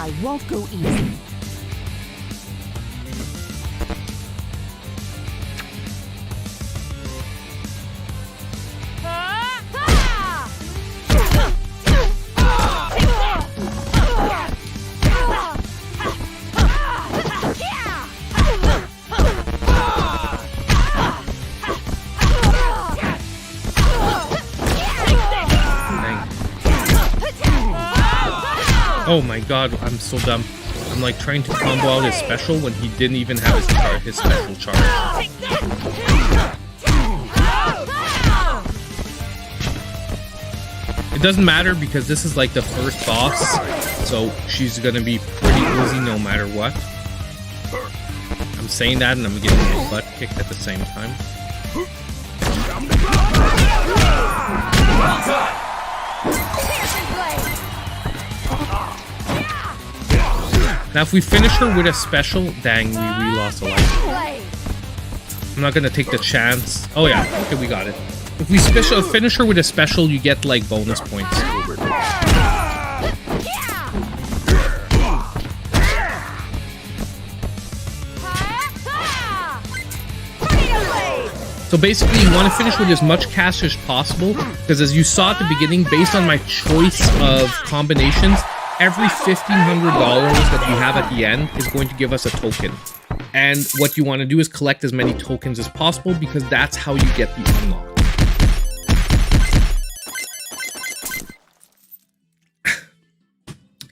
I won't go easy. Oh my god, I'm so dumb. I'm like trying to combo out his special when he didn't even have his special charge. It doesn't matter because this is like the first boss, so she's gonna be pretty easy no matter what. I'm saying that and I'm getting my butt kicked at the same time. Now if we finish her with a special, dang, we lost a life. I'm not gonna take the chance. Oh yeah, okay, we got it. If we finish her with a special, you get like bonus points. So basically, you want to finish with as much cash as possible, because as you saw at the beginning, based on my choice of combinations, every $1,500 that we have at the end is going to give us a token. And what you want to do is collect as many tokens as possible, because that's how you get the unlock.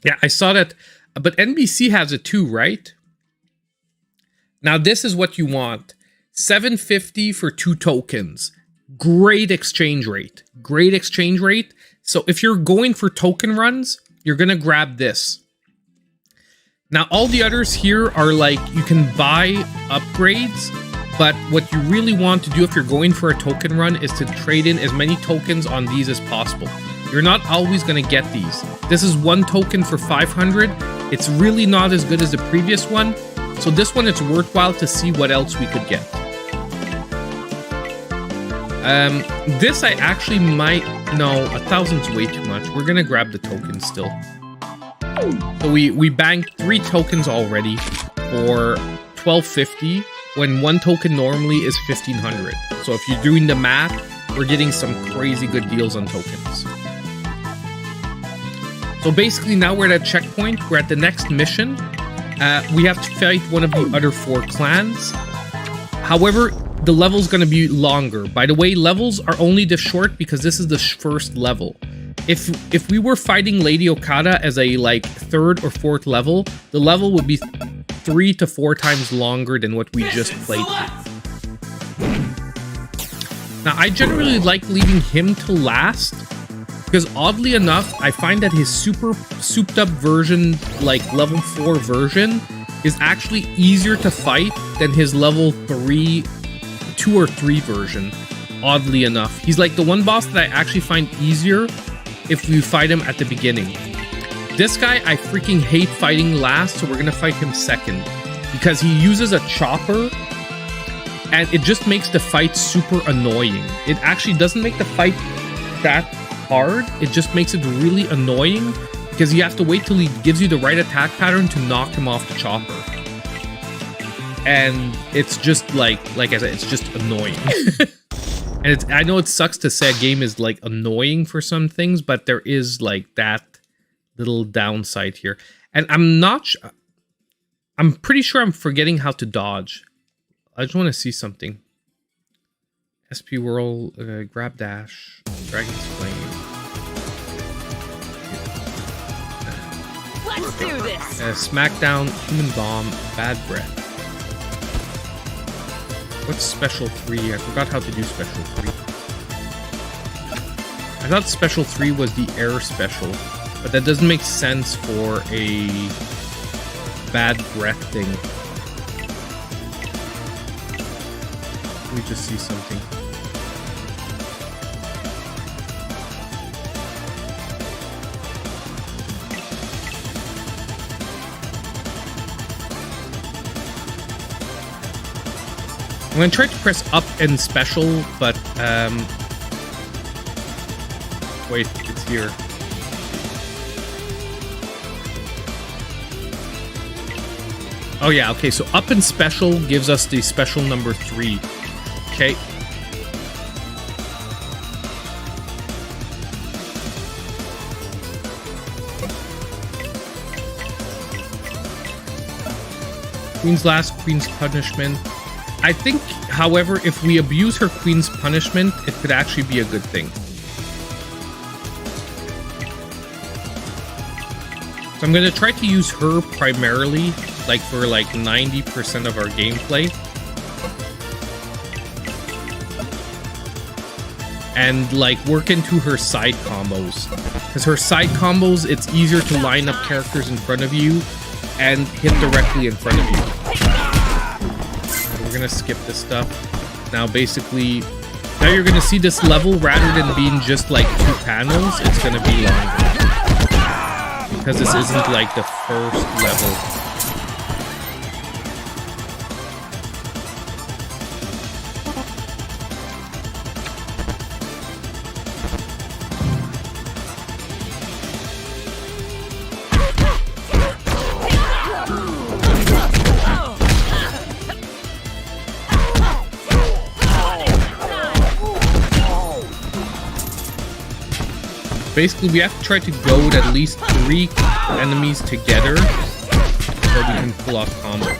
Yeah, I saw that, but NBC has it too, right? Now this is what you want. $7.50 for 2 tokens. Great exchange rate. Great exchange rate. So if you're going for token runs, you're gonna grab this. Now all the others here are like, you can buy upgrades, but what you really want to do if you're going for a token run is to trade in as many tokens on these as possible. You're not always gonna get these. This is 1 token for 500. It's really not as good as the previous one. So this one, it's worthwhile to see what else we could get. This I actually might... No, 1,000's way too much. We're gonna grab the tokens still. So we banked 3 tokens already for $12.50, when 1 token normally is $1,500. So if you're doing the math, we're getting some crazy good deals on tokens. So basically now we're at a checkpoint. We're at the next mission. We have to fight one of the other 4 clans. However, the level's going to be longer. By the way, levels are only this short because this is the first level. If we were fighting Lady Okada as a like 3rd or 4th level, the level would be 3 to 4 times longer than what we just played through. Now, I generally like leaving him to last, because oddly enough, I find that his super souped up version, like level 4 version, is actually easier to fight than his level 2 or 3 version, oddly enough. He's like the one boss that I actually find easier if we fight him at the beginning. This guy, I freaking hate fighting last, so we're gonna fight him second, because he uses a chopper, and it just makes the fight super annoying. It actually doesn't make the fight that hard, it just makes it really annoying, because you have to wait till he gives you the right attack pattern to knock him off the chopper. And it's just like I said, it's just annoying. And I know it sucks to say a game is like annoying for some things, but there is like that little downside here. And I'm pretty sure I'm forgetting how to dodge. I just want to see something. SP Whirl, grab dash, Dragon's Flame. Let's do this. Smackdown, Human Bomb, Bad Breath. What's Special 3? I forgot how to do Special 3. I thought Special 3 was the air special, but that doesn't make sense for a Bad Breath thing. Let me just see something. I'm gonna try to press up and special, but wait, it's here. Oh yeah, okay, so up and special gives us the special number 3. Okay. Queen's Last, Queen's Punishment. I think, however, if we abuse her Queen's Punishment, it could actually be a good thing. So I'm going to try to use her primarily, like for like 90% of our gameplay. And like work into her side combos. Because her side combos, it's easier to line up characters in front of you and hit directly in front of you. So we're going to skip this stuff. Now basically, now you're going to see this level, rather than being just like 2 panels, it's going to be longer. Because this isn't like the first level. Basically, we have to try to go with at least 3 enemies together so we can pull off combos.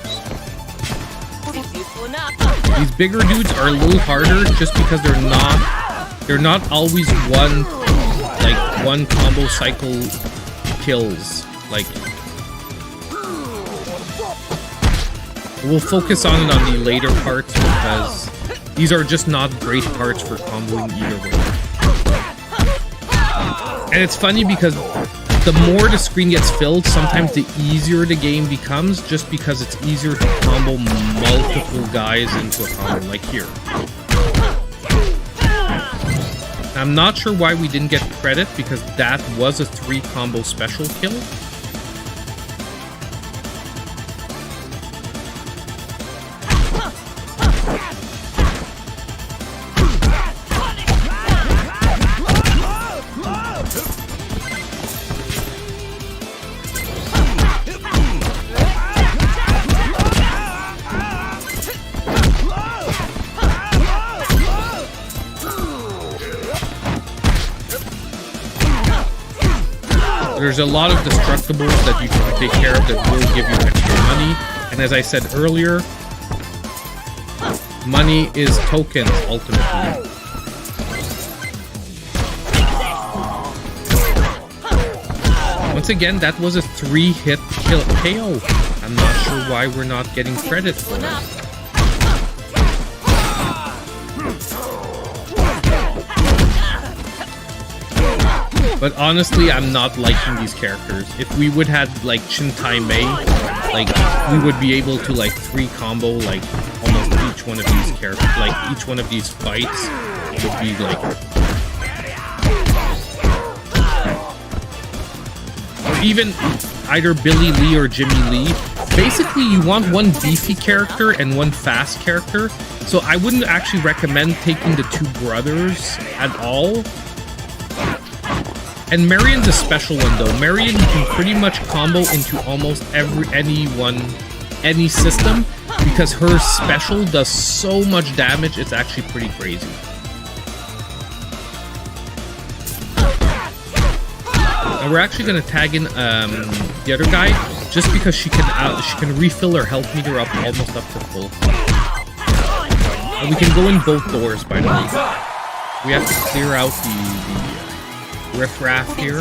These bigger dudes are a little harder just because they're not always one combo cycle kills. Like, we'll focus on it on the later parts because these are just not great parts for comboing either way. And it's funny because the more the screen gets filled, sometimes the easier the game becomes, just because it's easier to combo multiple guys into a combo, like here. I'm not sure why we didn't get credit, because that was a 3 combo special kill. There's a lot of destructibles that you can take care of that will give you extra money. And as I said earlier, money is tokens, ultimately. Once again, that was a 3-hit kill KO. I'm not sure why we're not getting credit for it. But honestly, I'm not liking these characters. If we would have like Chintai Mei, like we would be able to like 3 combo like almost each one of these characters. Like each one of these fights would be like, or even either Billy Lee or Jimmy Lee. Basically, you want 1 beefy character and 1 fast character. So I wouldn't actually recommend taking the 2 brothers at all. And Marion's a special one though. Marion you can pretty much combo into almost any system, because her special does so much damage, it's actually pretty crazy. And we're actually gonna tag in the other guy, just because she can refill her health meter up almost up to full. And we can go in both doors, by the way. We have to clear out the riffraff here.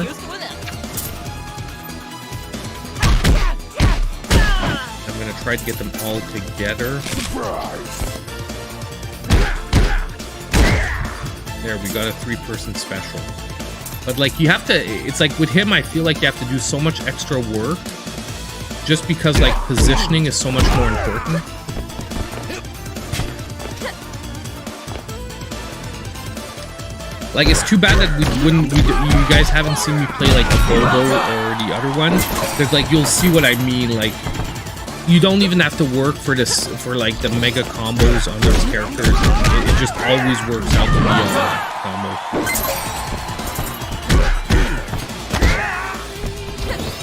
I'm gonna try to get them all together. There, we got a 3-person special. But like, you have to, it's like with him, I feel like you have to do so much extra work, just because like positioning is so much more important. Like, it's too bad that you guys haven't seen me play like a Bobo or the other one, because like you'll see what I mean. Like, you don't even have to work for this, for like the mega combos on those characters. It just always works out to be a combo.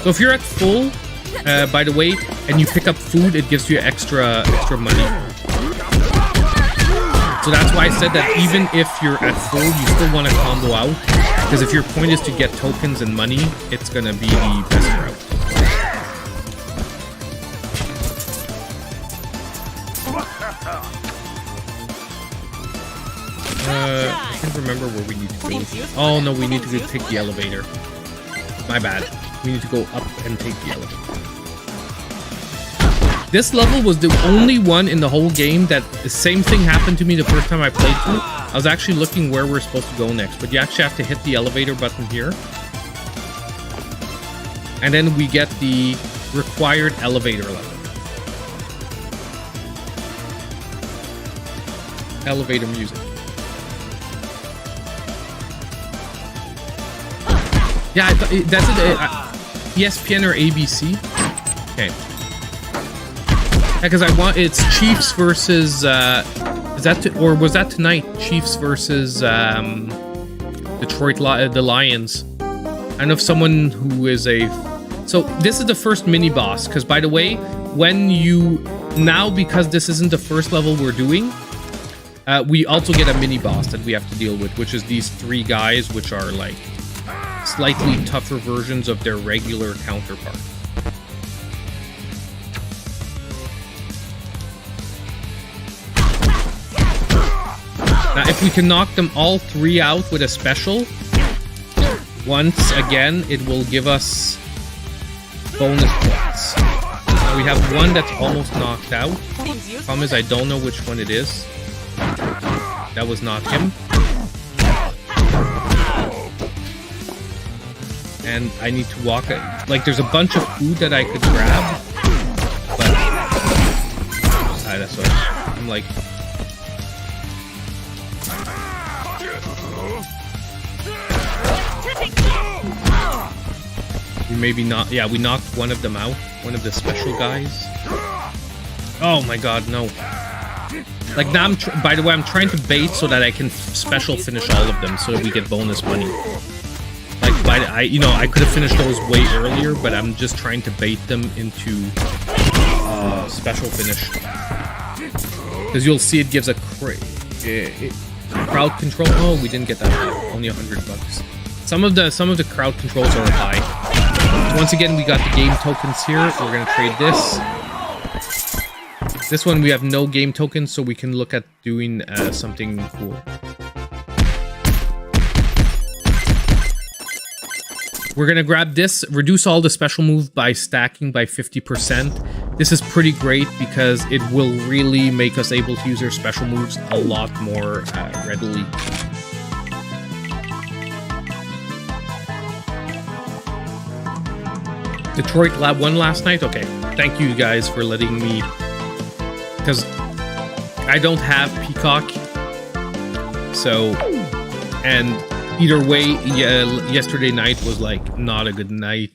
So if you're at full, by the way, and you pick up food, it gives you extra money. So that's why I said that even if you're at full, you still want to combo out. Because if your point is to get tokens and money, it's going to be the best route. I can't remember where we need to go. Oh no, we need to take the elevator. My bad. We need to go up and take the elevator. This level was the only one in the whole game that the same thing happened to me the first time I played through. I was actually looking where we're supposed to go next, but you actually have to hit the elevator button here. And then we get the required elevator level. Elevator music. Yeah, that's it. ESPN or ABC? Okay. Yeah, because I want it's Chiefs versus is that or was that tonight? Chiefs versus Detroit the Lions. I know if someone who is a so this is the first mini boss because by the way, when you now because this isn't the first level we're doing, we also get a mini boss that we have to deal with, which is these 3 guys, which are like slightly tougher versions of their regular counterpart. Now, if we can knock them all 3 out with a special, once again, it will give us bonus points. Now, we have one that's almost knocked out. Problem is, I don't know which one it is. That was not him. And I need to walk it. Like, there's a bunch of food that I could grab. But that's what I'm like. We maybe not. Yeah, we knocked one of them out. One of the special guys. Oh my god, no. Like now, by the way, I'm trying to bait so that I can special finish all of them so that we get bonus money. Like, I could have finished those way earlier, but I'm just trying to bait them into special finish. Because you'll see it gives a crowd control. Oh, we didn't get that. Only $100. Some of the crowd controls are high. Once again, we got the game tokens here. We're gonna trade this. This one we have no game tokens, so we can look at doing something cool. We're gonna grab this, reduce all the special move by stacking by 50%. This is pretty great because it will really make us able to use our special moves a lot more readily. Detroit Lab won last night? Okay, thank you guys for letting me, because I don't have Peacock, so, and either way, yeah, yesterday night was like not a good night.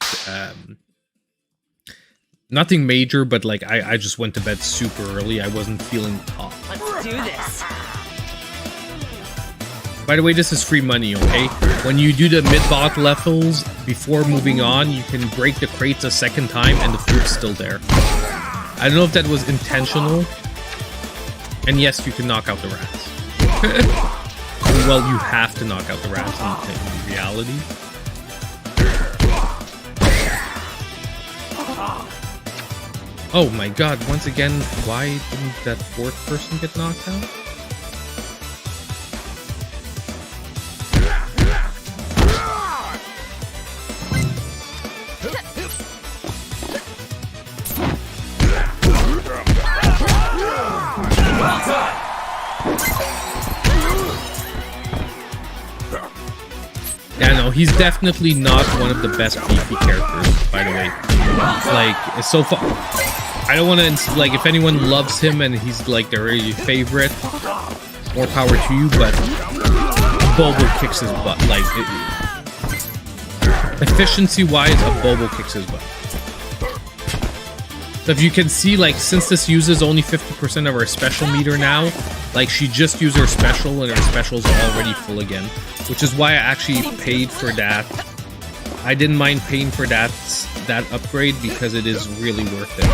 Nothing major, but like I just went to bed super early. I wasn't feeling top. Let's do this. By the way, this is free money, okay? When you do the mid-bot levels, before moving on, you can break the crates a second time and the food's still there. I don't know if that was intentional. And yes, you can knock out the rats. Well, you have to knock out the rats in reality. Oh my god, once again, why didn't that 4th person get knocked out? Yeah, no, he's definitely not one of the best beefy characters, by the way. Like, so far, I don't want to, like, if anyone loves him and he's, like, their favorite, more power to you, but Bobo kicks his butt. Like, efficiency-wise, a Bobo kicks his butt. So if you can see, like, since this uses only 50% of our special meter now, like, she just used her special and her special's already full again. Which is why I actually paid for that I didn't mind paying for that upgrade because it is really worth it.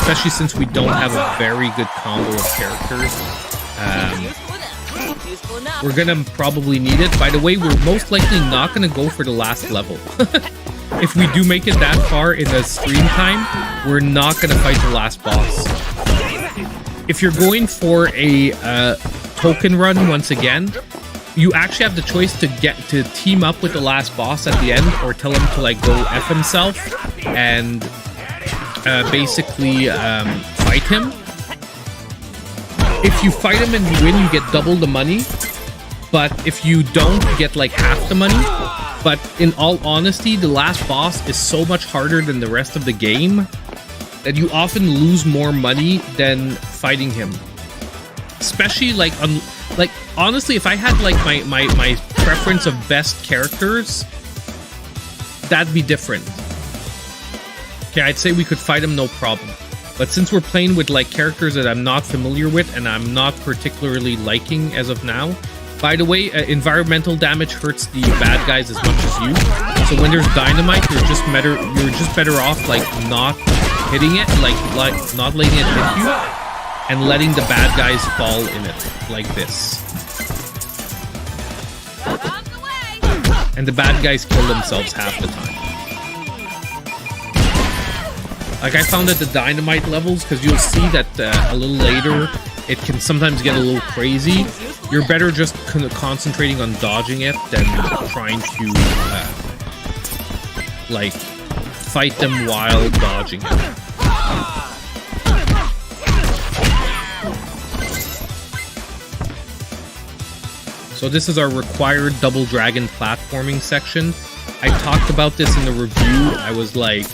Especially since we don't have a very good combo of characters. We're gonna probably need it. By the way, we're most likely not gonna go for the last level. If we do make it that far in the stream time, we're not gonna fight the last boss. If you're going for a token run once again, you actually have the choice to team up with the last boss at the end, or tell him to like go F himself and basically fight him. If you fight him and you win, you get double the money. But if you don't, you get like half the money. But in all honesty, the last boss is so much harder than the rest of the game that you often lose more money than fighting him. Especially like honestly, if I had like my preference of best characters, that'd be different. Okay, I'd say we could fight him no problem. But since we're playing with like characters that I'm not familiar with and I'm not particularly liking as of now. By the way, environmental damage hurts the bad guys as much as you. So when there's dynamite, you're just better off like not hitting it, like not letting it hit you, and letting the bad guys fall in it like this. And the bad guys kill themselves half the time. Like I found at the dynamite levels, because you'll see that a little later it can sometimes get a little crazy. You're better just concentrating on dodging it than trying to like fight them while dodging it. So this is our required double dragon platforming section. I talked about this in the review. I was like,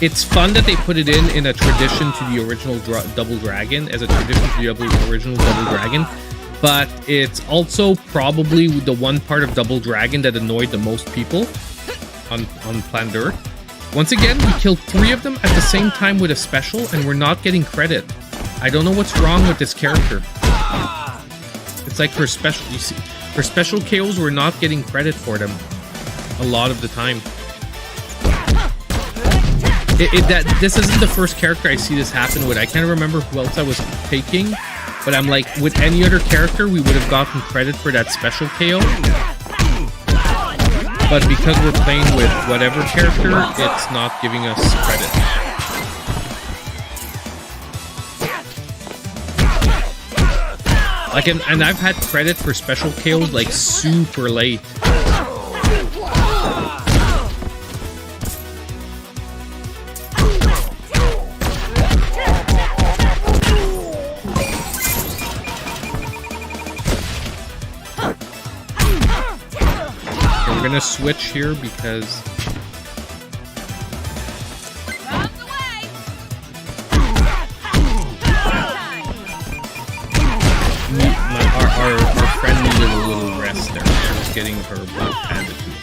it's fun that they put it in a tradition to the original Double Dragon, as a tradition to the original Double Dragon, but it's also probably the one part of Double Dragon that annoyed the most people on planet Earth. Once again, we killed 3 of them at the same time with a special, and we're not getting credit. I don't know what's wrong with this character. It's like for special, you see, for special KOs, we're not getting credit for them a lot of the time. This isn't the first character I see this happen with. I can't remember who else I was taking, but I'm like, with any other character, we would have gotten credit for that special KO. But because we're playing with whatever character, it's not giving us credit. Like, and I've had credit for special KOs like super late. We're gonna switch here because our friend needed a little rest there. She was getting her butt handed to her.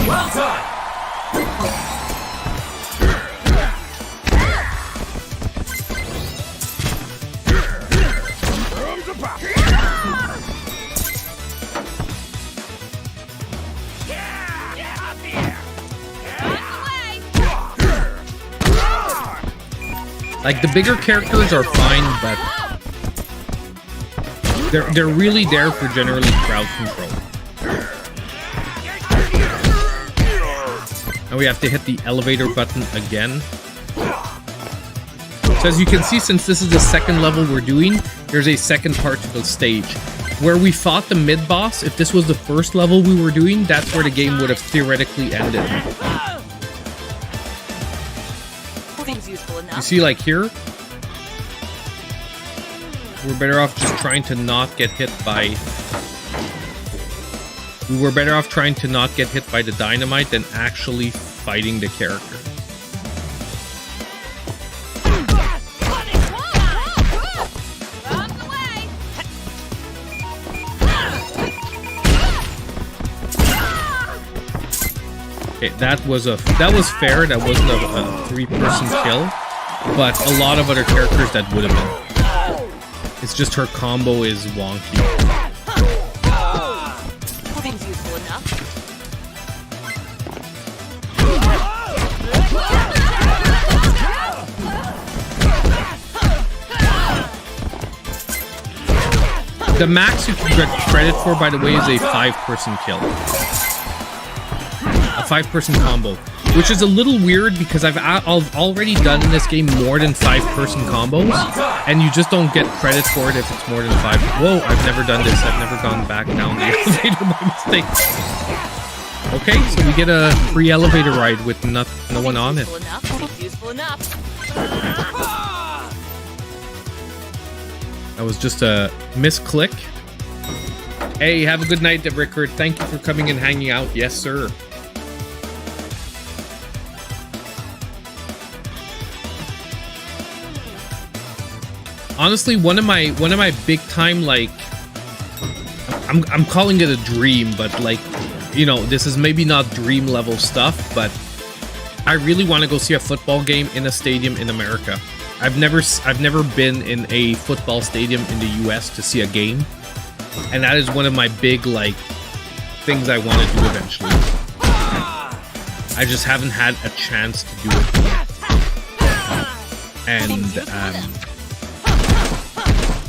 Well done. Like, the bigger characters are fine, but they're really there for generally crowd control. Now we have to hit the elevator button again. So as you can see, since this is the second level we're doing, there's a second part to the stage. Where we fought the mid-boss, if this was the first level we were doing, that's where the game would have theoretically ended. You see, like here, we're better off just trying to not get hit by... We were better off trying to not get hit by the dynamite than actually fighting the character. Okay, Okay, that was fair. That wasn't a three-person kill, but a lot of other characters that would have been. It's just her combo is wonky. Pudding's useful enough. The max you can get credit for, by the way, is a 5-person kill. A 5-person combo. Which is a little weird because I've already done in this game more than 5-person combos. And you just don't get credit for it if it's more than 5. Whoa, I've never done this. I've never gone back down the elevator by mistake. Okay, so we get a free elevator ride with no one on it. Useful enough. That was just a misclick. Hey, have a good night, Rickard. Thank you for coming and hanging out. Yes, sir. Honestly, one of my big time, like, I'm calling it a dream, but like, you know, this is maybe not dream level stuff, but I really want to go see a football game in a stadium in America. I've never been in a football stadium in the US to see a game, and that is one of my big, like, things I want to do eventually. I just haven't had a chance to do it yet. And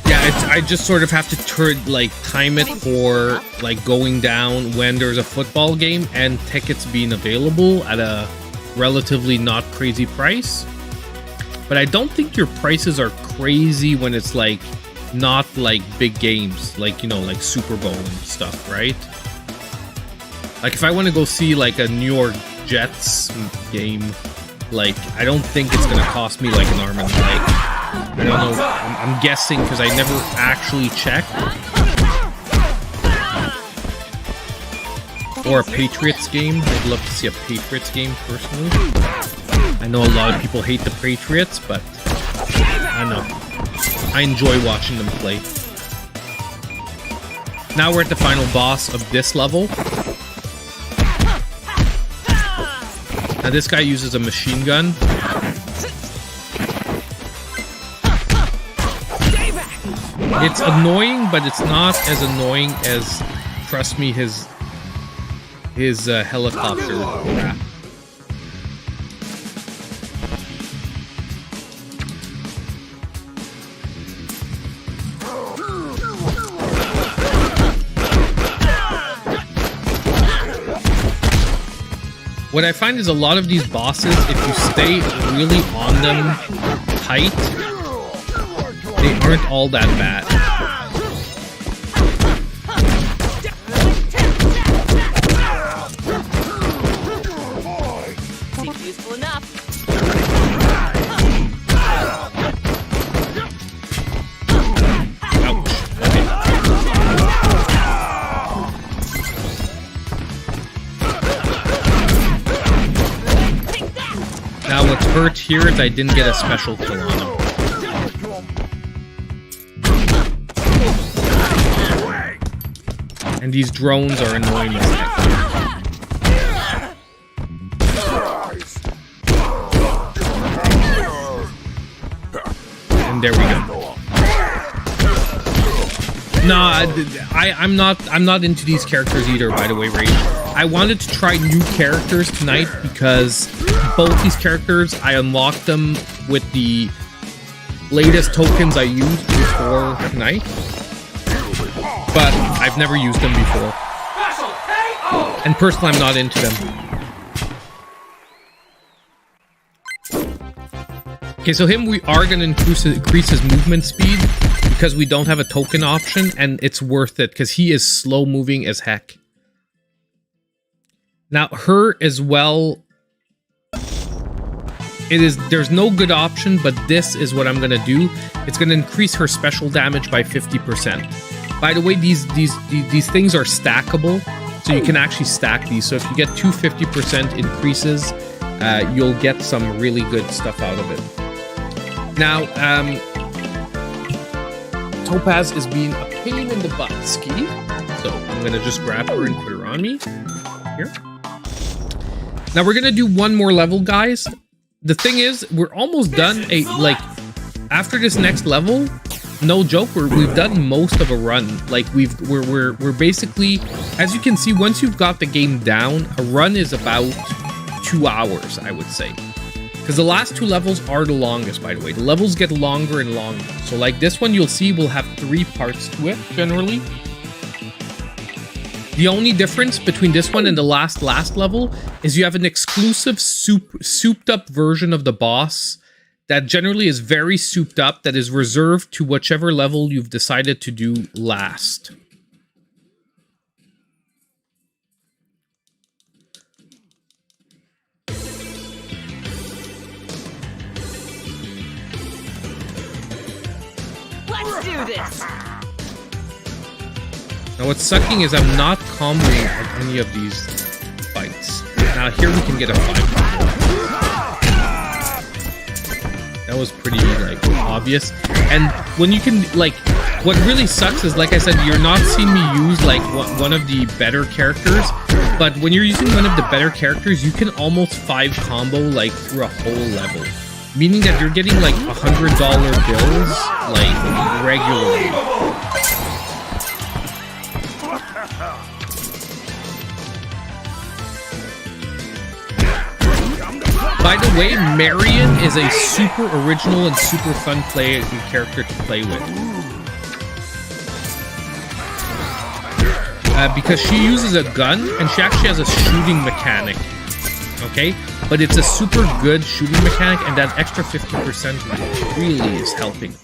yeah, I just sort of have to time it for like going down when there's a football game and tickets being available at a relatively not crazy price. But I don't think your prices are crazy when it's like not like big games, like, you know, like Super Bowl and stuff, right? Like if I want to go see like a New York Jets game, like I don't think it's gonna cost me like an arm and a leg. I don't know. I'm guessing because I never actually checked. Or a Patriots game. I'd love to see a Patriots game personally. I know a lot of people hate the Patriots, but I don't know. I enjoy watching them play. Now we're at the final boss of this level. Now this guy uses a machine gun. It's annoying, but it's not as annoying as, trust me, his helicopter crap. What I find is a lot of these bosses, if you stay really on them tight, they aren't all that bad. Seems useful enough. Ouch. Okay. Now what's hurt here is I didn't get a special kill on him. And these drones are annoying as heck. And there we go. No, I'm not into these characters either, by the way, Rage. I wanted to try new characters tonight because both these characters, I unlocked them with the latest tokens I used before tonight. But I've never used them before. And personally, I'm not into them. Okay, so him, we are going to increase his movement speed because we don't have a token option, and it's worth it because he is slow moving as heck. Now, her as well, there's no good option, but this is what I'm going to do. It's going to increase her special damage by 50%. By the way, these things are stackable, so you can actually stack these. So if you get 250% increases, you'll get some really good stuff out of it. Now, Topaz is being a pain in the butt, Ski. So I'm gonna just grab her and put her on me. Here. Now we're gonna do one more level, guys. The thing is, we're almost done. After this next level, no joke, we've done most of a run. Like we're basically, as you can see, once you've got the game down, a run is about 2 hours, I would say. Because the last 2 levels are the longest, by the way. The levels get longer and longer. So like this one, you'll see will have 3 parts to it, generally. The only difference between this one and the last level is you have an exclusive souped up version of the boss that generally is very souped up, that is reserved to whichever level you've decided to do last. Let's do this. Now what's sucking is I'm not comboing at any of these fights. Now here we can get a 5 combo. That was pretty like obvious. And when you can like, what really sucks is, like I said, you're not seeing me use like one of the better characters. But when you're using one of the better characters, you can almost 5 combo like through a whole level. Meaning that you're getting like $100 bills like regularly. By the way, Marion is a super original and super fun character to play with. Because she uses a gun, and she actually has a shooting mechanic. Okay? But it's a super good shooting mechanic, and that extra 50% really is helping.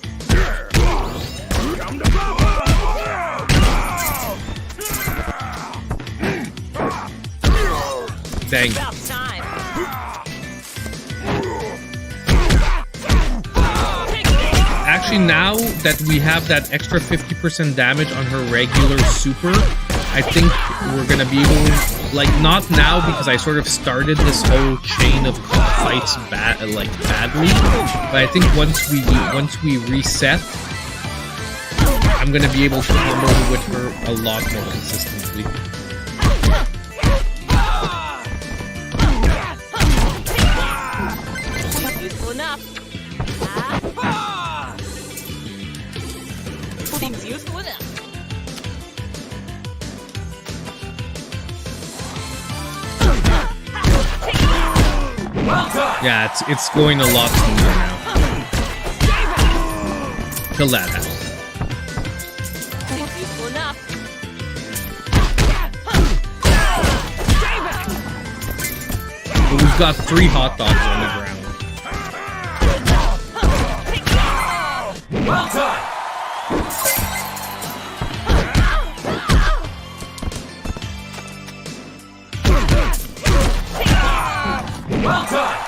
Dang. Actually, now that we have that extra 50% damage on her regular super, I think we're gonna be able, like, not now because I sort of started this whole chain of fights badly, but I think once we reset, I'm gonna be able to combo with her a lot more consistently. Useful enough. Seems useful enough. Yeah, it's going a lot smoother now. Till that happens. Useful enough. But we've got 3 hot dogs on the ground. Well done. Well done.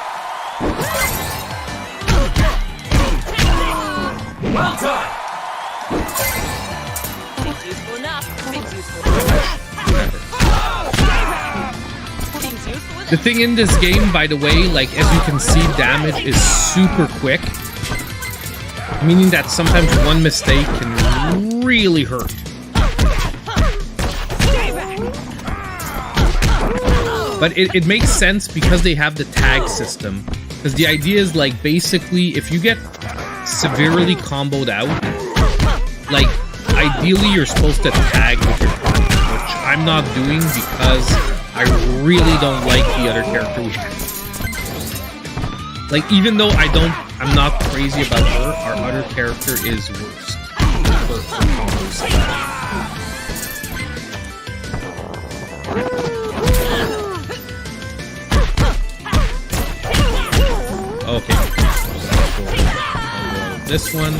Well done. Seems useful enough. Seems useful enough. Seems useful enough. The thing in this game, by the way, like, as you can see, damage is super quick. Meaning that sometimes one mistake can really hurt. But it makes sense because they have the tag system. Because the idea is, like, basically, if you get severely comboed out, like, ideally you're supposed to tag with your partner, which I'm not doing because I really don't like the other character we have. Like, even though I'm not crazy about her, our other character is worst. Okay. This one.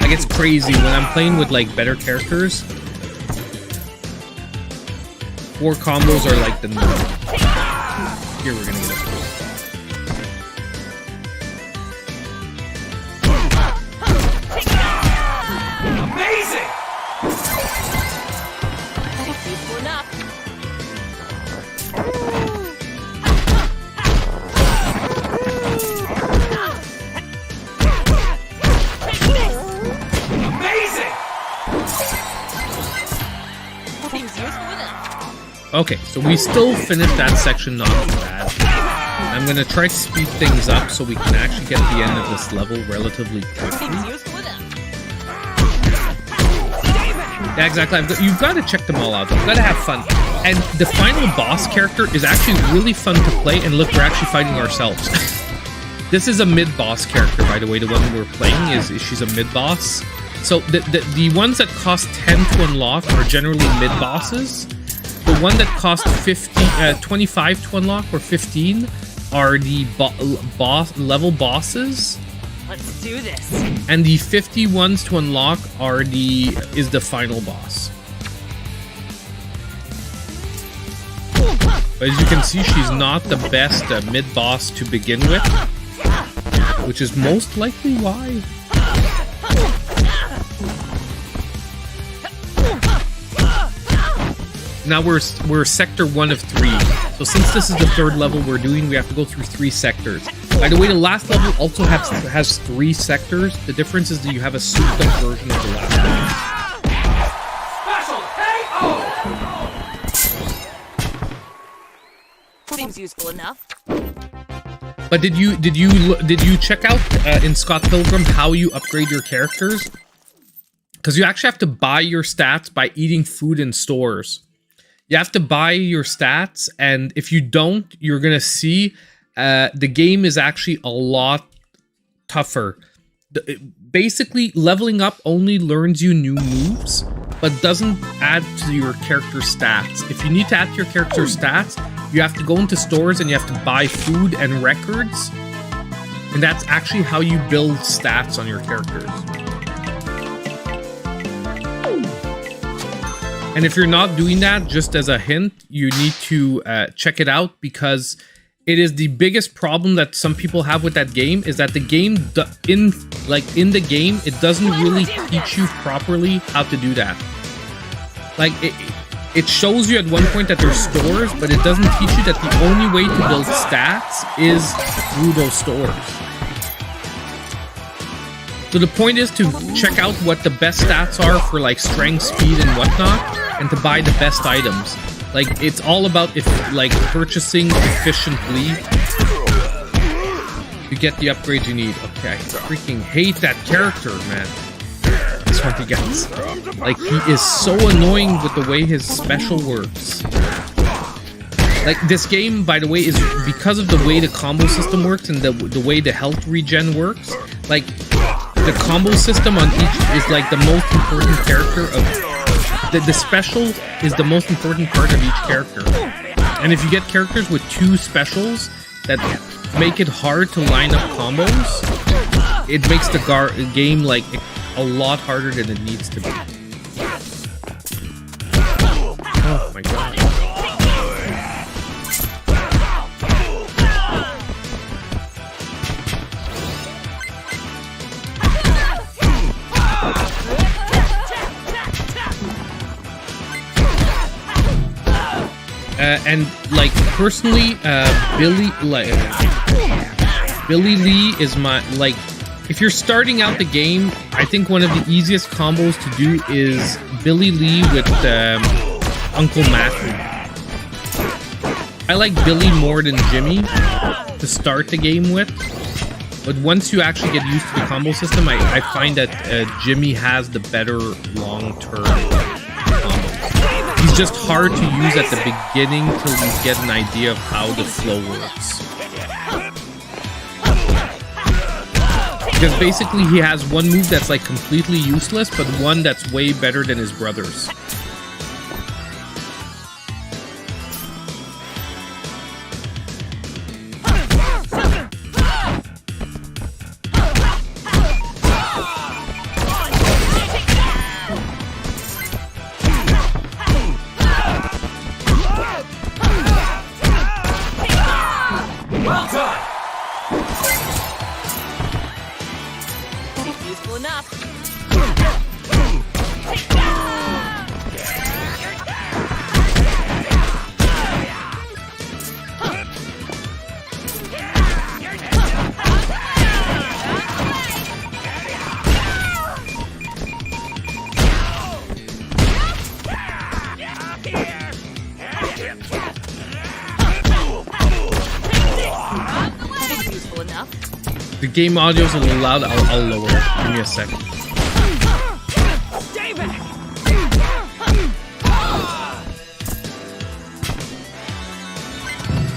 Like, it's crazy when I'm playing with, like, better characters. 4 combos are like the norm. Here we're gonna get a 4. Amazing! Useful enough. Amazing! Seems useful enough. Okay, so we still finished that section not too bad. I'm gonna try to speed things up so we can actually get to the end of this level relatively quickly. Seems useful enough. Yeah, exactly. You've got to check them all out. You've got to have fun. And the final boss character is actually really fun to play. And look, we're actually fighting ourselves. This is a mid-boss character, by the way. The one we're playing she's a mid-boss. So the ones that cost 10 to unlock are generally mid-bosses. The one that cost 25 to unlock or 15 are the level bosses. Let's do this. And the 50 ones to unlock is the final boss. But as you can see, she's not the best mid-boss to begin with, which is most likely why. Now we're sector 1 of 3. So since this is the 3rd level we're doing, we have to go through 3 sectors. By the way, the last level also has 3 sectors. The difference is that you have a souped-up version of the last Special KO! Seems useful enough. But did you check out in Scott Pilgrim how you upgrade your characters? Because you actually have to buy your stats by eating food in stores. You have to buy your stats, and if you don't, you're gonna see the game is actually a lot tougher. Basically, leveling up only learns you new moves, but doesn't add to your character stats. If you need to add to your character stats, you have to go into stores and you have to buy food and records, and that's actually how you build stats on your characters. And if you're not doing that, just as a hint, you need to check it out, because it is the biggest problem that some people have with that game, is that the game, in the game, it doesn't really teach you properly how to do that. Like, it shows you at one point that there's stores, but it doesn't teach you that the only way to build stats is through those stores. So the point is to check out what the best stats are for like strength, speed, and whatnot, and to buy the best items. Like, it's all about purchasing efficiently to get the upgrades you need. Okay, I freaking hate that character, man. This one he gets. Like, he is so annoying with the way his special works. Like, this game, by the way, is because of the way the combo system works and the way the health regen works. Like, the combo system on each is like the most important character of the special is the most important part of each character. And if you get characters with 2 specials that make it hard to line up combos, it makes the game like a lot harder than it needs to be. Oh my god. And like personally, Billy Lee is my if you're starting out the game, I think one of the easiest combos to do is Billy Lee with Uncle Matthew. I like Billy more than Jimmy to start the game with, but once you actually get used to the combo system, I find that Jimmy has the better long-term combo. He's just hard to use at the beginning till you get an idea of how the flow works. Because basically he has one move that's like completely useless, but one that's way better than his brother's. Useful enough. enough? The game audio is a little loud. I'll lower it. Give me a second. Stay back!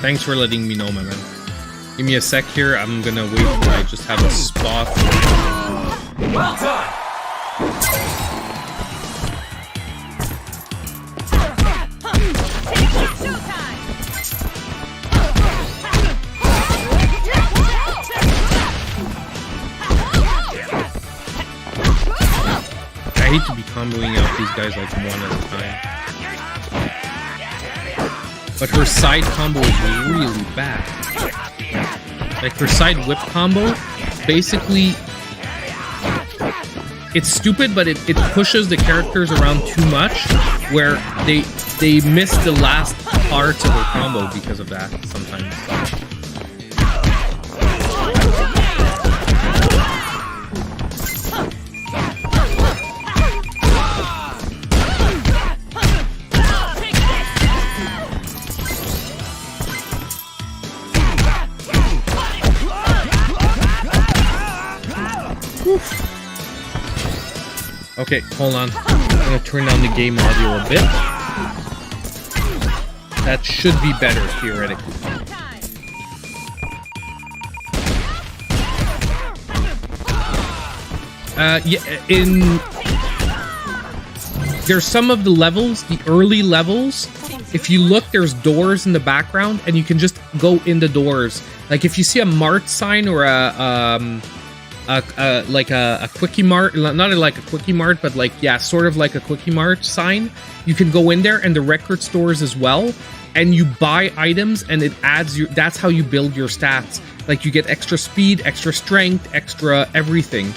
Thanks for letting me know, my man. Give me a sec here. I'm gonna wait till I just have a spot. Well done! I hate to be comboing out these guys like one at a time. But her side combo is really bad. Like her side whip combo, basically, it's stupid, but it pushes the characters around too much, where they miss the last parts of her combo because of that sometimes. Okay, hold on. I'm gonna turn down the game audio a bit. That should be better, theoretically. Yeah, there's some of the levels, the early levels, if you look, there's doors in the background, and you can just go in the doors. Like, if you see a mart sign or like a quickie mart, not like a quickie mart, but like, yeah, sort of like a quickie mart sign, you can go in there, and the record stores as well, and you buy items, and it adds your, that's how you build your stats. Like, you get extra speed, extra strength, extra everything.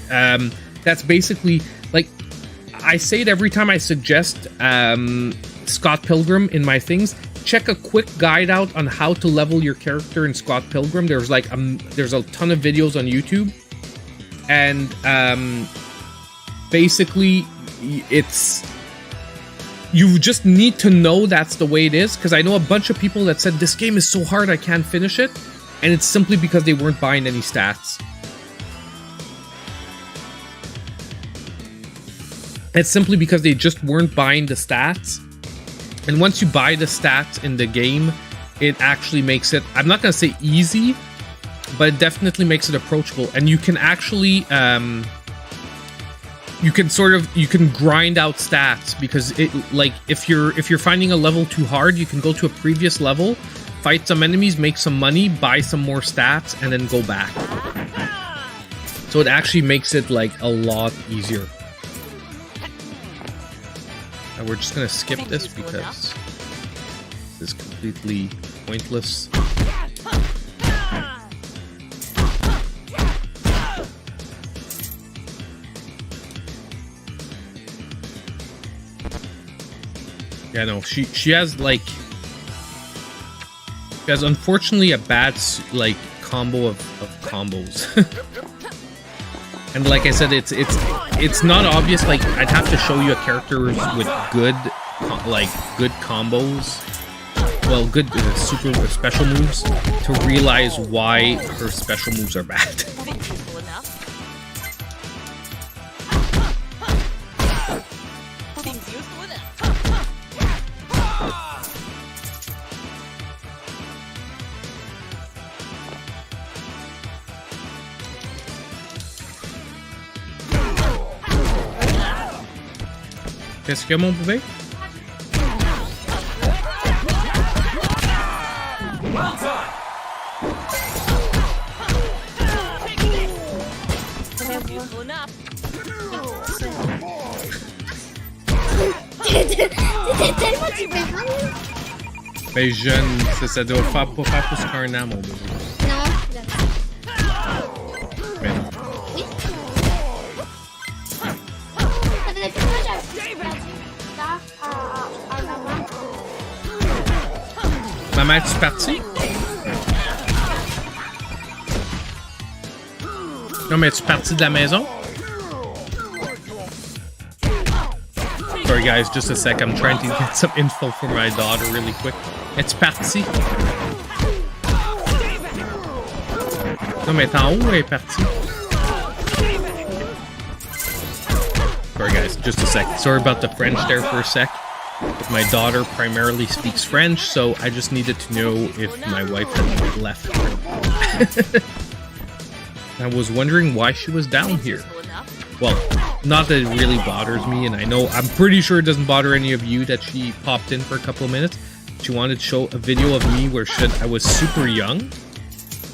That's basically, like, I say it every time I suggest Scott Pilgrim in my things. Check a quick guide out on how to level your character in Scott Pilgrim. There's like there's a ton of videos on YouTube, and basically it's, you just need to know that's the way it is, because I know a bunch of people that said this game is so hard I can't finish it, and it's simply because they weren't buying any stats. It's simply because they just weren't buying the stats. And once you buy the stats in the game, it actually makes it, I'm not going to say easy, but it definitely makes it approachable. And you can actually, you can grind out stats, because it, like, if you're finding a level too hard, you can go to a previous level, fight some enemies, make some money, buy some more stats, and then go back. So it actually makes it like a lot easier. We're just gonna skip this because this is completely pointless. Yeah, no, she has like, she has unfortunately a bad like combo of combos. And like I said, it's not obvious. Like, I'd have to show you a character with good combos, well, good super special moves, to realize why her special moves are bad. Qu'est-ce qu'il y a, mon bébé? Well done! T'étais tellement différent. Ben, jeune, ça doit pas faire plus qu'un an, mon bébé. Non. Mais non. Oui. Ça faisait plus que j'avais perdu tard en avant. Maman, es-tu partie? Non, mais es-tu partie de la maison? Sorry guys, just a sec. I'm trying to get some info for my daughter really quick. Es-tu partie? Non, mais elle est en haut, elle est partie. Sorry guys, just a sec. Sorry about the French there for a sec. But my daughter primarily speaks French, so I just needed to know if my wife had left. I was wondering why she was down here. Well, not that it really bothers me, and I know, I'm pretty sure it doesn't bother any of you that she popped in for a couple of minutes. She wanted to show a video of me where I was super young,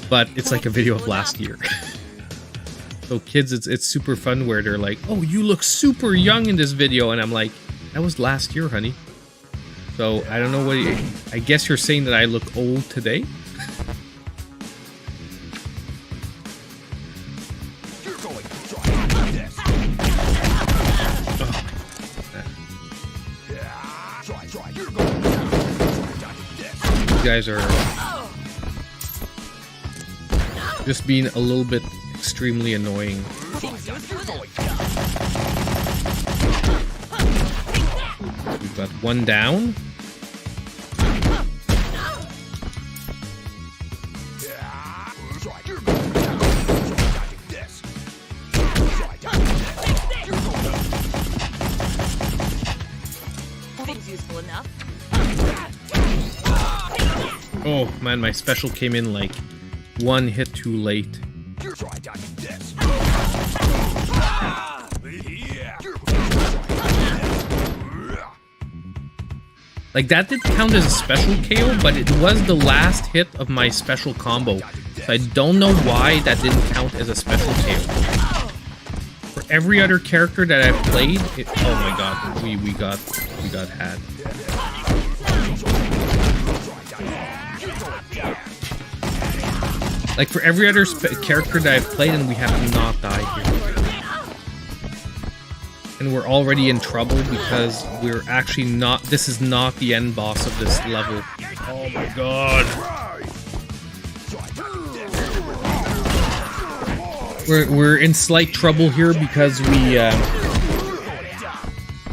but it's like a video of last year. So kids, it's super fun where they're like, oh, you look super young in this video, and I'm like, that was last year, honey. So I don't know what I guess you're saying that I look old today. You guys are just being a little bit extremely annoying. We've got one down. Useful enough. Oh man, my special came in like one hit too late. Like that did count as a special KO, but it was the last hit of my special combo. So I don't know why that didn't count as a special KO. For every other character that I've played, oh my god, we got had. Like for every other character that I've played, and we have not died here. And we're already in trouble because we're actually not, this is not the end boss of this level. Oh my god. We're in slight trouble here because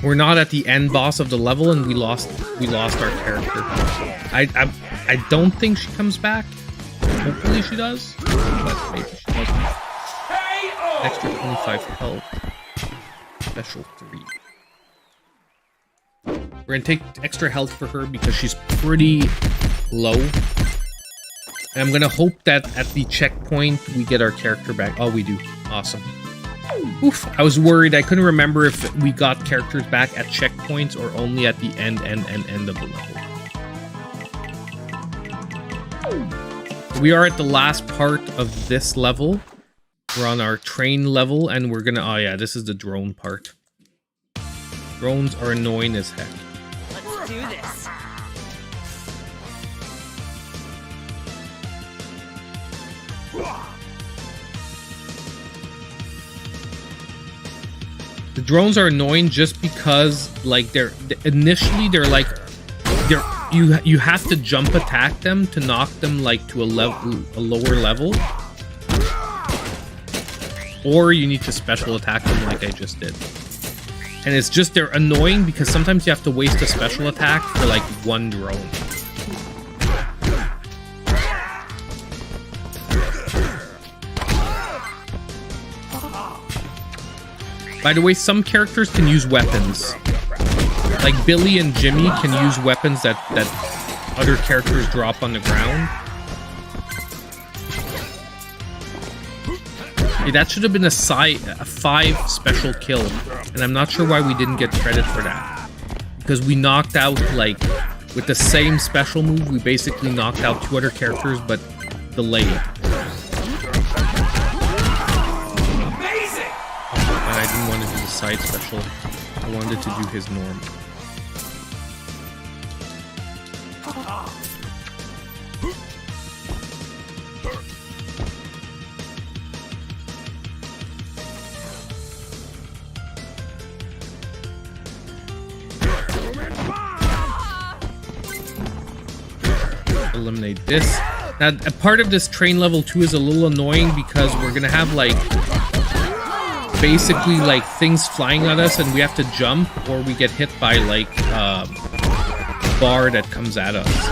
we're not at the end boss of the level, and we lost our character. I don't think she comes back. Hopefully she does, but maybe she doesn't. Extra 25 health. Special 3. We're gonna take extra health for her because she's pretty low. And I'm gonna hope that at the checkpoint we get our character back. Oh, we do. Awesome. Oof, I was worried. I couldn't remember if we got characters back at checkpoints or only at the end of the level. We are at the last part of this level. We're on our train level, and we're gonna... Oh yeah, this is the drone part. Drones are annoying as heck. Let's do this. The drones are annoying just because, like, initially they're like, you have to jump attack them to knock them like to a lower level, or you need to special attack them like I just did. And it's just, they're annoying because sometimes you have to waste a special attack for like one drone. By the way, some characters can use weapons. Like Billy and Jimmy can use weapons that other characters drop on the ground. Hey, that should have been a 5 special kill, and I'm not sure why we didn't get credit for that. Because we knocked out, like, with the same special move, we basically knocked out 2 other characters, but delayed. And I didn't want to do the side special. I wanted to do his norm. Eliminate this. Now, a part of this train level 2 is a little annoying because we're gonna have like basically like things flying at us, and we have to jump, or we get hit by like a bar that comes at us.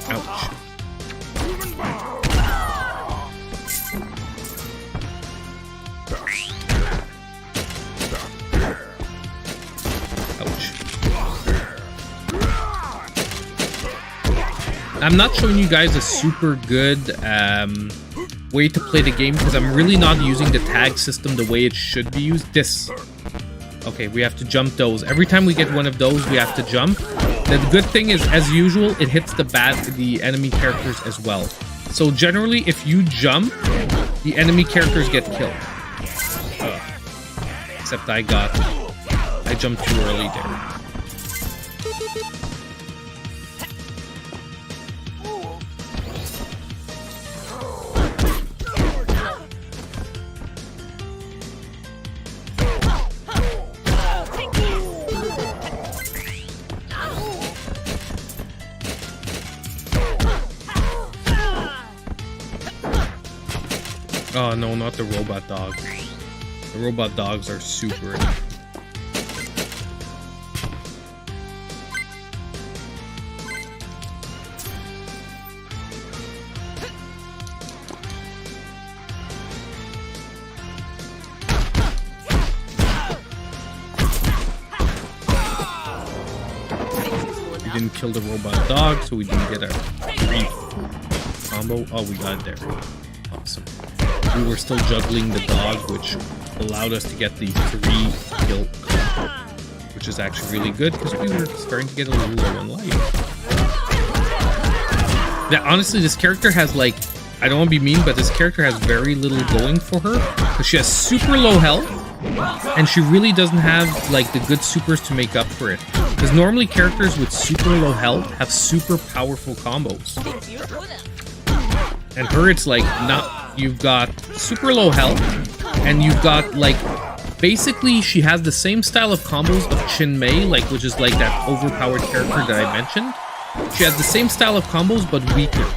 Ouch. I'm not showing you guys a super good way to play the game because I'm really not using the tag system the way it should be used. This. Okay, we have to jump those. Every time we get one of those, we have to jump. The good thing is, as usual, it hits the enemy characters as well. So generally, if you jump, the enemy characters get killed. Except I jumped too early there. Oh no, not the robot dogs. The robot dogs are super. We didn't kill the robot dog, so we didn't get a free combo. Oh, we got it there. Awesome. We were still juggling the dog, which allowed us to get the 3 kill, which is actually really good because we were starting to get a little low on life. Yeah, honestly, this character has like, I don't want to be mean, but this character has very little going for her because she has super low health and she really doesn't have like the good supers to make up for it. Because normally characters with super low health have super powerful combos. And her, it's like, not. You've got super low health, and you've got, like, basically, she has the same style of combos of Chin Mei, like, which is, like, that overpowered character that I mentioned. She has the same style of combos, but weaker.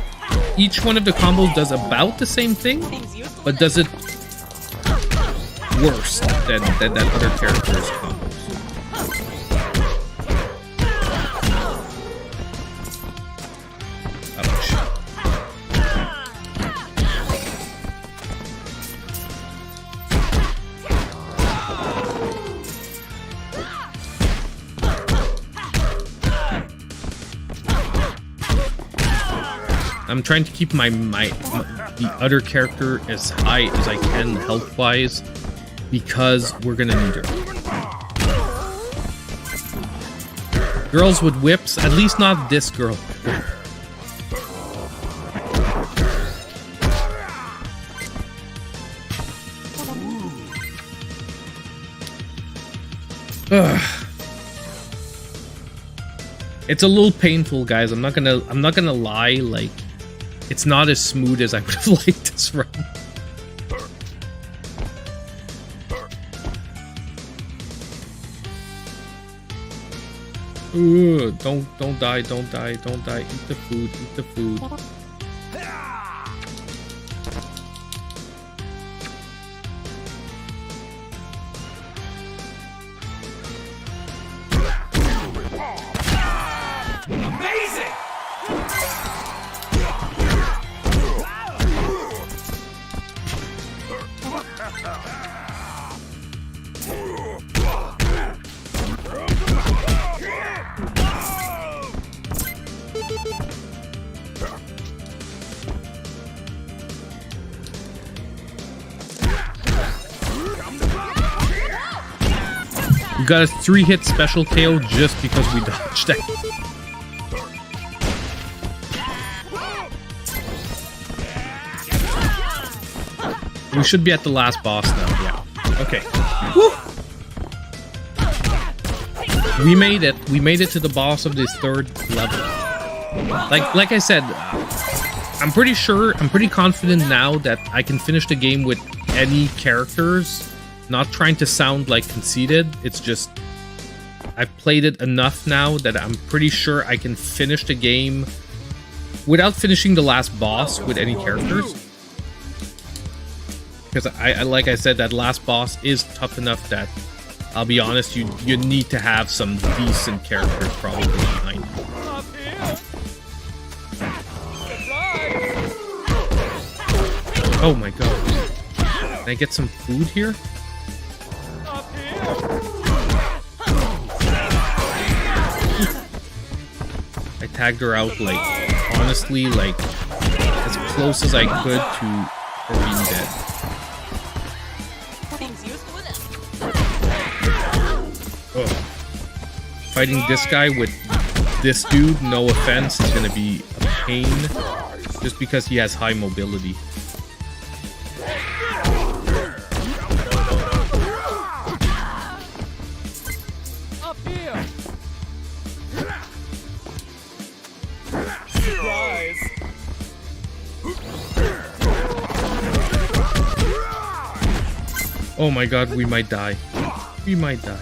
Each one of the combos does about the same thing, but does it worse than that other character's combos. I'm trying to keep the other character as high as I can health-wise because we're gonna need her. Girls with whips, at least not this girl. Ugh. It's a little painful, guys. I'm not gonna lie, like, it's not as smooth as I would have liked this run. Ooh, don't die, don't die, don't die. Eat the food, eat the food. Amazing! We got a 3-hit special KO just because we dodged that. We should be at the last boss now, yeah. Okay. Woo! We made it. We made it to the boss of this 3rd level. Like I said, I'm pretty confident now that I can finish the game with any characters. Not trying to sound like conceited, it's just I've played it enough now that I'm pretty sure I can finish the game without finishing the last boss with any characters. Because I like I said, that last boss is tough enough that I'll be honest, you need to have some decent characters probably behind you. Oh my god. Can I get some food here? I tagged her out like honestly, like, as close as I could to her being dead. Seems useful enough. Ugh. Fighting this guy with this dude, no offense, is gonna be a pain just because he has high mobility. Up here. Surprise. Oh my god, we might die. We might die.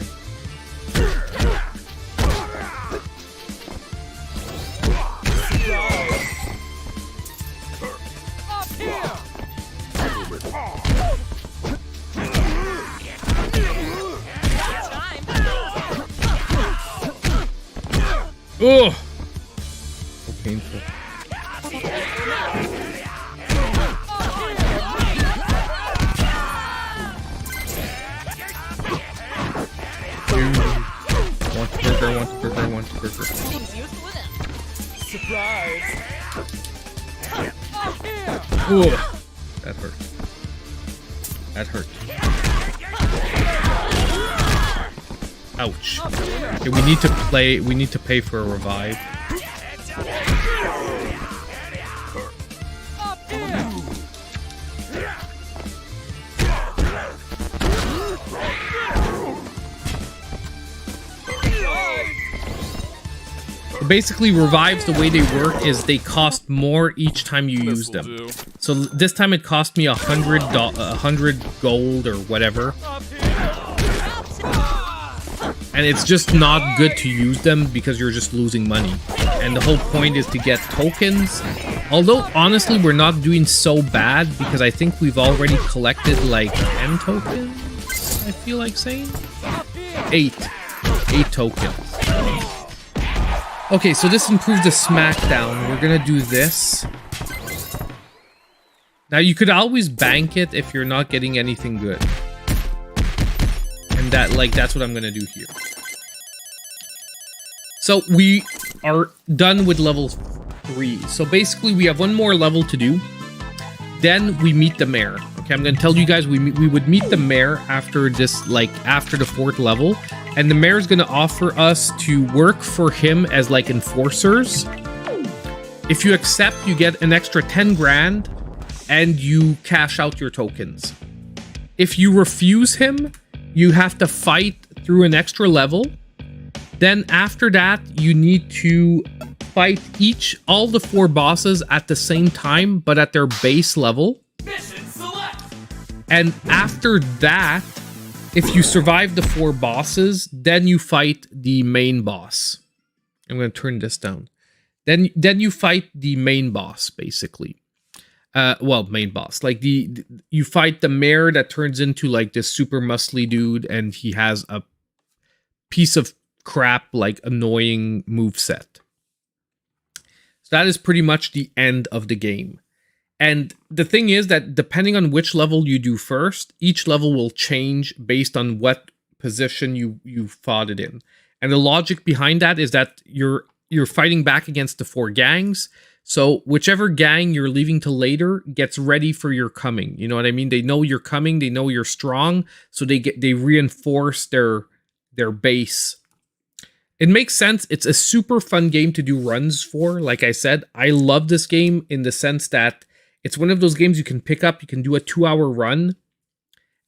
Oh, so painful. Want a burger, want a burger, want a burger. Seems useful enough. Surprise. Up here. Oh, that hurt. That hurt. Ouch. Okay, we need to pay for a revive. Up here. Basically, revives, the way they work is they cost more each time you use them. So this time it cost me $100 gold or whatever. And it's just not good to use them because you're just losing money. And the whole point is to get tokens. Although, honestly, we're not doing so bad because I think we've already collected like 10 tokens, I feel like saying. 8 tokens. Okay, so this improves the smackdown. We're gonna do this. Now, you could always bank it if you're not getting anything good. And that's what I'm gonna do here. So we are done with level 3. So basically we have one more level to do. Then we meet the mayor. Okay, I'm gonna tell you guys we would meet the mayor after this, like after the 4th level. And the mayor's gonna offer us to work for him as like enforcers. If you accept, you get an extra 10 grand and you cash out your tokens. If you refuse him, you have to fight through an extra level. Then after that, you need to fight all the 4 bosses at the same time, but at their base level. Mission select. And after that, if you survive the 4 bosses, then you fight the main boss. I'm going to turn this down. Then you fight the main boss, basically. Well, main boss. Like you fight the mayor that turns into like this super muscly dude, and he has a piece of crap, like annoying moveset. So that is pretty much the end of the game. And the thing is that depending on which level you do first, each level will change based on what position you fought it in. And the logic behind that is that you're fighting back against the 4 gangs. So whichever gang you're leaving to later gets ready for your coming. You know what I mean? They know you're coming. They know you're strong. So they reinforce their base. It makes sense. It's a super fun game to do runs for. Like I said, I love this game in the sense that it's one of those games you can pick up. You can do a 2-hour run.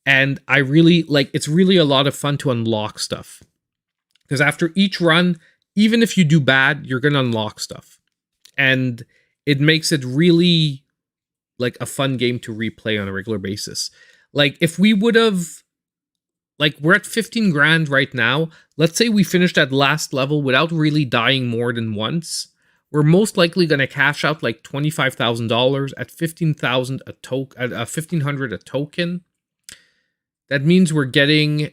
And I really like, it's really a lot of fun to unlock stuff. Because after each run, even if you do bad, you're going to unlock stuff. And it makes it really like a fun game to replay on a regular basis. Like if we would have, like we're at 15 grand right now. Let's say we finished that last level without really dying more than once. We're most likely going to cash out like $25,000 at 15,000 a token, at 1,500 a token. That means we're getting 10,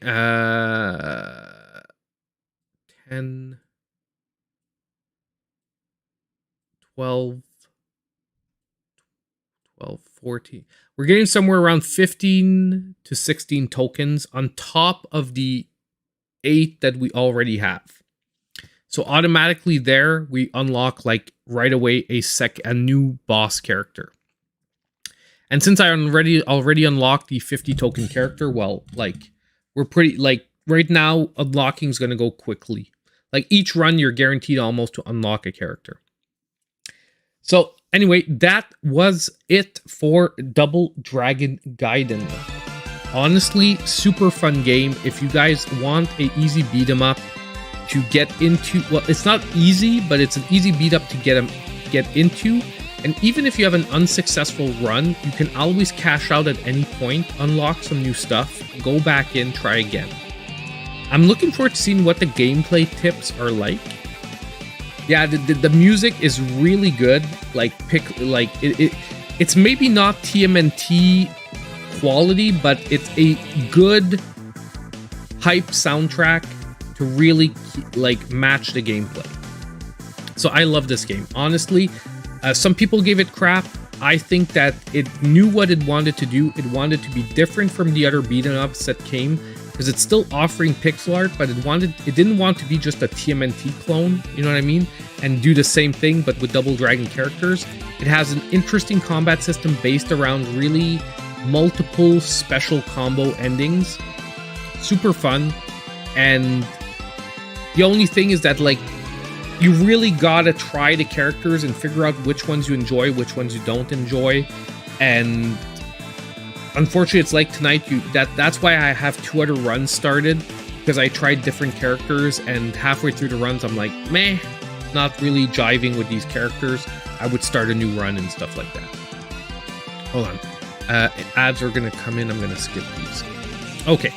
12, 14. We're getting somewhere around 15 to 16 tokens on top of the 8 that we already have. So automatically there, we unlock like right away a new boss character. And since I already unlocked the 50 token character, well, like we're pretty like right now unlocking is going to go quickly. Like each run, you're guaranteed almost to unlock a character. So anyway, that was it for Double Dragon Gaiden. Honestly, super fun game. If you guys want a easy beat 'em up to get into, well, it's not easy, but it's an easy beat up to get into. And even if you have an unsuccessful run, you can always cash out at any point, unlock some new stuff, go back in, try again. I'm looking forward to seeing what the gameplay tips are like. Yeah, the music is really good. Like it's maybe not TMNT quality, but it's a good hype soundtrack to really like match the gameplay. So I love this game, honestly. Some people gave it crap. I think that it knew what it wanted to do. It wanted to be different from the other beat-em ups that came, because it's still offering pixel art, but it didn't want to be just a TMNT clone, you know what I mean? And do the same thing, but with Double Dragon characters. It has an interesting combat system based around really multiple special combo endings. Super fun. And the only thing is that, like, you really gotta try the characters and figure out which ones you enjoy, which ones you don't enjoy. And unfortunately, it's like tonight, that's why I have 2 other runs started, because I tried different characters, and halfway through the runs, I'm like, meh, not really jiving with these characters. I would start a new run and stuff like that. Hold on. Ads are gonna come in. I'm gonna skip these. Okay.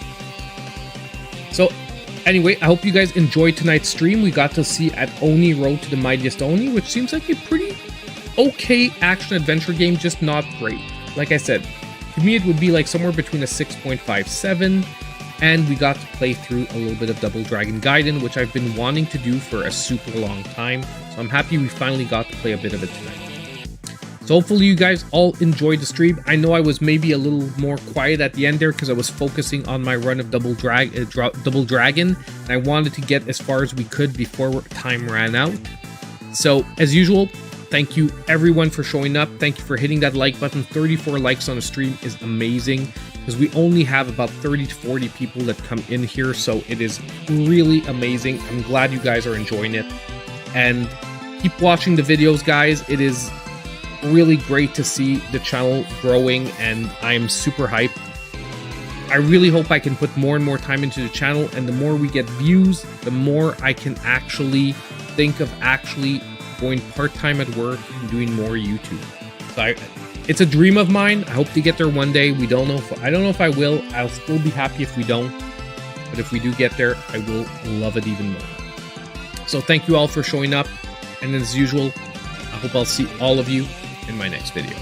So anyway, I hope you guys enjoyed tonight's stream. We got to see at Oni Road to the Mightiest Oni, which seems like a pretty okay action-adventure game, just not great. Like I said, to me it would be like somewhere between a 6.57, and we got to play through a little bit of Double Dragon Gaiden, which I've been wanting to do for a super long time. So I'm happy we finally got to play a bit of it tonight. So hopefully you guys all enjoyed the stream. I know I was maybe a little more quiet at the end there because I was focusing on my run of Double Dragon, and I wanted to get as far as we could before time ran out. So as usual, thank you everyone for showing up. Thank you for hitting that like button. 34 likes on a stream is amazing, because we only have about 30 to 40 people that come in here, so it is really amazing. I'm glad you guys are enjoying it, and keep watching the videos, guys. It is really great to see the channel growing, and I'm super hyped. I really hope I can put more and more time into the channel, and the more we get views, the more I can actually think of actually going part-time at work and doing more YouTube. So it's a dream of mine. I hope to get there one day. I don't know if I will. I'll still be happy if we don't, but if we do get there, I will love it even more. So thank you all for showing up, and as usual, I hope I'll see all of you in my next video.